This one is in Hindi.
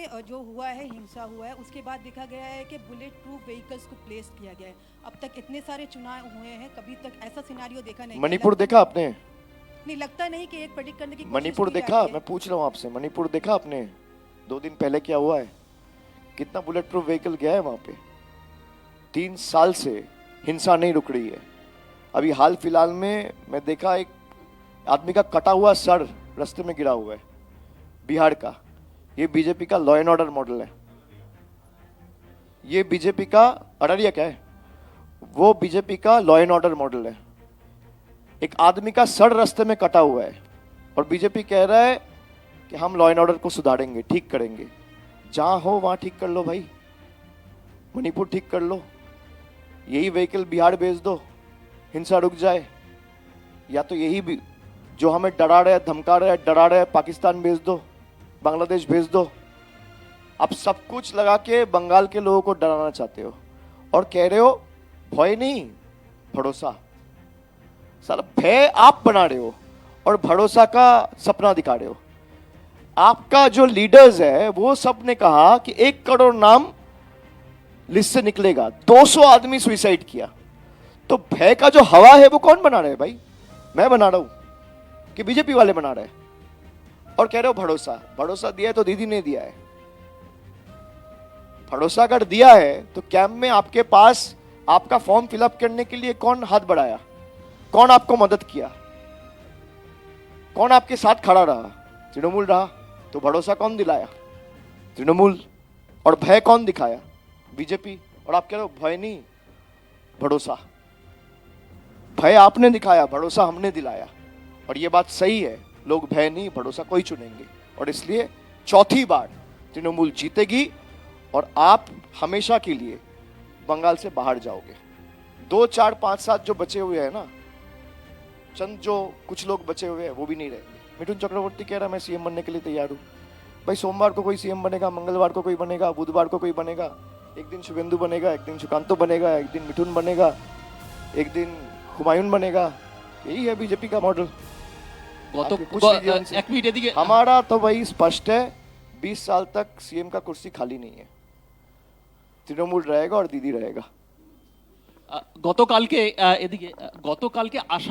में जो हुआ है, हिंसा हुआ है, उसके बाद देखा गया है कि बुलेट प्रूफ व्हीकल्स को प्लेस किया गया है। अब तक इतने सारे चुनाव हुए हैं, कभी तक ऐसा सिनेरियो देखा नहीं गया। मणिपुर देखा आपने? नहीं लगता नहीं कि एक प्रेडिक्ट करने की कोशिश मणिपुर की जा देखा? रही है। मैं पूछ रहा हूँ आपसे, मणिपुर देखा आपने? 2 दिन पहले क्या हुआ है? कितना बुलेट प्रूफ व्हीकल गया है वहां पे? 3 साल से हिंसा नहीं रुक रही है। अभी हाल फिलहाल में मैं देखा एक आदमी का कटा हुआ सर रास्ते में गिरा हुआ है, बिहार का। ये बीजेपी का लॉ एंड ऑर्डर मॉडल है। ये बीजेपी का अररिया क्या है, वो बीजेपी का लॉ एंड ऑर्डर मॉडल है। एक आदमी का सर रास्ते में कटा हुआ है और बीजेपी कह रहा है कि हम लॉ एंड ऑर्डर को सुधारेंगे, ठीक करेंगे। जहां हो वहां ठीक कर लो भाई, मणिपुर ठीक कर लो, यही व्हीकल बिहार भेज दो, हिंसा रुक जाए। या तो यही भी जो हमें डरा रहे, धमका रहे, डरा रहे, पाकिस्तान भेज दो, बांग्लादेश भेज दो। आप सब कुछ लगा के बंगाल के लोगों को डराना चाहते हो और कह रहे हो भय नहीं भरोसा। साला भय आप बना रहे हो और भरोसा का सपना दिखा रहे हो। आपका जो लीडर्स है वो सब ने कहा कि 1 करोड़ नाम लिस्ट से निकलेगा, 200 आदमी सुसाइड किया। तो भय का जो हवा है वो कौन बना रहे हैं भाई? मैं बना रहा हूं कि बीजेपी वाले बना रहे हैं? और कह रहे हो भरोसा। भरोसा दिया है तो दीदी ने दिया है। भरोसा अगर दिया है तो कैंप में आपके पास आपका फॉर्म फिलअप करने के लिए कौन हाथ बढ़ाया? कौन आपको मदद किया? कौन आपके साथ खड़ा रहा? तृणमूल रहा। तो भरोसा कौन दिलाया? तृणमूल। और भय कौन दिखाया? बीजेपी। और आप कह रहे हो भय नहीं भरोसा। भय आपने दिखाया, भरोसा हमने दिलाया। और ये बात सही है, लोग भय नहीं भरोसा कोई चुनेंगे। और इसलिए चौथी बार तृणमूल जीतेगी और आप हमेशा के लिए बंगाल से बाहर जाओगे। 2, 4, 5, 7 जो बचे हुए हैं ना, चंद जो कुछ लोग बचे हुए हैं वो भी नहीं रहेंगे। मिथुन चक्रवर्ती कह रहा है मैं सीएम बनने के लिए तैयार हूँ। भाई सोमवार को कोई सीएम बनेगा, मंगलवार को कोई बनेगा, बुधवार को कोई बनेगा, एक दिन शुभेंदु बनेगा, एक दिन सुकांतो बनेगा, एक दिन मिथुन बनेगा, एक दिन हुमायूं बनेगा। यही है बीजेपी का मॉडल। हमारा तो भाई स्पष्ट है, 20 साल तक सीएम का कुर्सी खाली नहीं है। तृणमूल रहेगा और दीदी रहेगा। গতকালকে এদিকে গতকালকে আশা